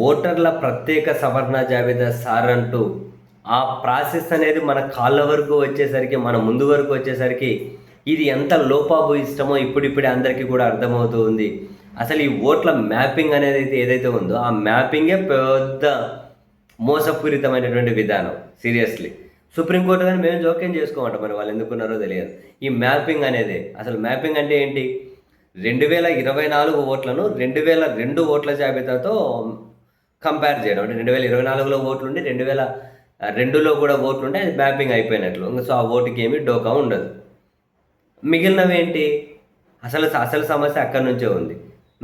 ఓటర్ల ప్రత్యేక సవరణ జాబితా సార్ అంటూ ఆ ప్రాసెస్ అనేది మన కాళ్ళ వరకు వచ్చేసరికి, మన ముందు వరకు వచ్చేసరికి ఇది ఎంత లోపాభూయిష్టమో ఇప్పుడిప్పుడే అందరికీ కూడా అర్థమవుతూ ఉంది. అసలు ఈ ఓట్ల మ్యాపింగ్ అనేది ఏదైతే ఉందో, ఆ మ్యాపింగే పెద్ద మోసపూరితమైనటువంటి విధానం. సీరియస్లీ. సుప్రీంకోర్టు గాని మేము జోక్యం చేసుకోమంట. మరి వాళ్ళు ఎందుకున్నారో తెలియదు. ఈ మ్యాపింగ్ అనేది అసలు మ్యాపింగ్ అంటే ఏంటి? 2024 ఓట్లను 2002 ఓట్ల జాబితాతో కంపేర్ చేయడం. అంటే 2024లో ఓట్లుండి 2002లో కూడా ఓట్లుంటే అది మ్యాపింగ్ అయిపోయినట్లు. సో ఆ ఓటుకి ఏమి డోకా ఉండదు. మిగిలినవేంటి? అసలు సమస్య అక్కడి నుంచే ఉంది.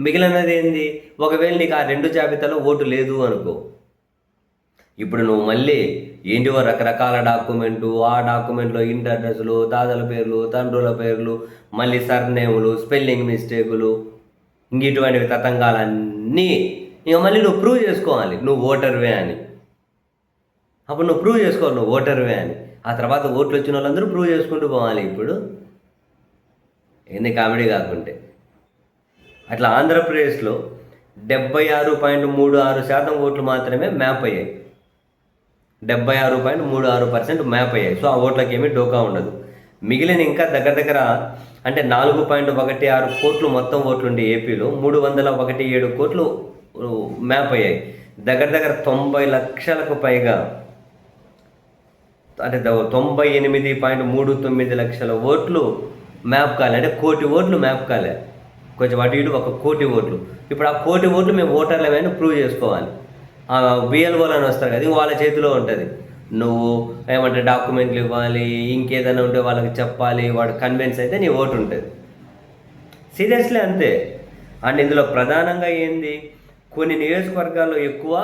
మిగిలినది ఏంది? ఒకవేళ నీకు ఆ 2 జాబితాలో ఓటు లేదు అనుకో, ఇప్పుడు నువ్వు మళ్ళీ ఏంటివో రకరకాల డాక్యుమెంటు, ఆ డాక్యుమెంట్లో ఇంటి అడ్రస్లు, తాతల పేర్లు, తండ్రుల పేర్లు, మళ్ళీ సర్నేములు, స్పెల్లింగ్ మిస్టేకులు, ఇంక ఇటువంటివి తతంగాలన్నీ ఇక మళ్ళీ నువ్వు ప్రూవ్ చేసుకోవాలి నువ్వు ఓటర్వే అని. అప్పుడు నువ్వు ప్రూవ్ చేసుకోవాలి నువ్వు ఓటర్వే అని. ఆ తర్వాత ఓట్లు వచ్చిన వాళ్ళందరూ ప్రూవ్ చేసుకుంటూ పోవాలి. ఇప్పుడు ఎన్ని కామెడీ కాకుంటే అట్లా ఆంధ్రప్రదేశ్లో 76.36% ఓట్లు మాత్రమే మ్యాప్ అయ్యాయి. 76.36% మ్యాప్ అయ్యాయి. సో ఆ ఓట్లకి ఏమీ డోకా ఉండదు. మిగిలిన ఇంకా దగ్గర అంటే 4.16 కోట్లు మొత్తం ఓట్లుండి ఏపీలో 317 కోట్లు మ్యాప్ అయ్యాయి. దగ్గర 90 లక్షలకు పైగా, అంటే 98.39 లక్షల ఓట్లు మ్యాప్ కాలే. అంటే 1 కోటి ఓట్లు మ్యాప్ కాలే. కొంచెం అటు ఇటు 1 కోటి ఓట్లు. ఇప్పుడు ఆ 1 కోటి ఓట్లు మేము ఓటర్లమని ప్రూవ్ చేసుకోవాలి. బిఎల్ఓలు అని వస్తారు కదా, వాళ్ళ చేతిలో ఉంటుంది. నువ్వు ఏమంటే డాక్యుమెంట్లు ఇవ్వాలి, ఇంకేదైనా ఉంటే వాళ్ళకి చెప్పాలి, వాడు కన్విన్స్ అయితే నీ ఓటు ఉంటుంది. సీరియస్లీ అంతే. అండ్ ఇందులో ప్రధానంగా ఏంది, కొన్ని నియోజకవర్గాల్లో ఎక్కువ,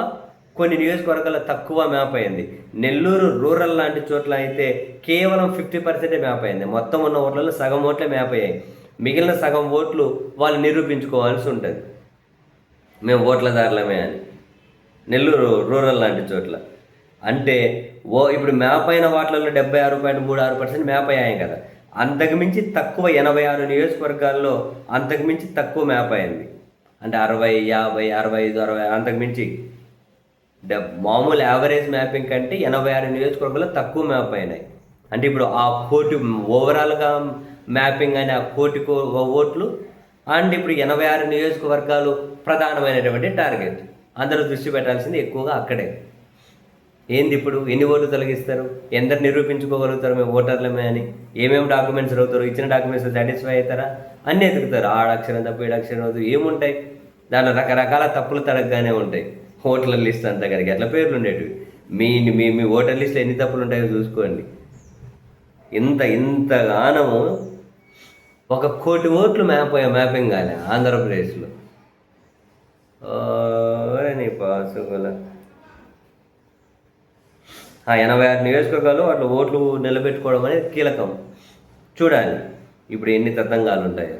కొన్ని నియోజకవర్గాల్లో తక్కువ మ్యాప్ అయింది. నెల్లూరు రూరల్ లాంటి చోట్ల అయితే కేవలం 50% మ్యాప్ అయింది. మొత్తం ఉన్న ఓట్లలో సగం ఓట్లే మ్యాప్ అయ్యాయి. మిగిలిన సగం ఓట్లు వాళ్ళు నిరూపించుకోవాల్సి ఉంటుంది, మేము ఓట్లదారులమే అని. నెల్లూరు రూరల్ లాంటి చోట్ల అంటే ఇప్పుడు మ్యాప్ అయిన వాటిల్లో 76.36% మ్యాప్ అయ్యాయి కదా. అంతకుమించి తక్కువ 86 నియోజకవర్గాల్లో అంతకుమించి తక్కువ మ్యాప్ అయింది. అంటే 60, 50, 65, 60 అంతకుమించి మామూలు యావరేజ్ మ్యాపింగ్ కంటే 86 నియోజకవర్గాల్లో తక్కువ మ్యాప్ అయినాయి. అంటే ఇప్పుడు ఆ కోటి ఓవరాల్గా మ్యాపింగ్ అనే ఆ కోటి ఓట్లు అండ్ ఇప్పుడు 86 నియోజకవర్గాలు ప్రధానమైనటువంటి టార్గెట్. అందరూ దృష్టి పెట్టాల్సింది ఎక్కువగా అక్కడే. ఏంది ఇప్పుడు ఎన్ని ఓట్లు తొలగిస్తారు, ఎందరు నిరూపించుకోగలుగుతారు మేము ఓటర్లమే అని, ఏమేమి డాక్యుమెంట్స్ అడుగుతారు, ఇచ్చిన డాక్యుమెంట్స్ సాటిస్ఫై అవుతారా, అన్నీ ఎదుగుతారు. ఆడక్షరం తప్పు ఈడక్షరం అవుతుంది ఏముంటాయి, దాంట్లో రకరకాల తప్పులు తడగగానే ఉంటాయి. ఓట్ల లిస్ట్ అంతా కనుక అట్లా పేర్లు ఉండేటివి. మీ మీ మీ ఓటర్ లిస్ట్లో ఎన్ని తప్పులు ఉంటాయో చూసుకోండి. ఇంతగానము 1 కోటి ఓట్లు మ్యాపింగ్ కాలే ఆంధ్రప్రదేశ్లో. నీ పాసుగుల 86 నియోజకవర్గాలు అట్లా ఓట్లు నిలబెట్టుకోవడం అనేది కీలకం. చూడాలి ఇప్పుడు ఎన్ని తతంగాలు ఉంటాయో.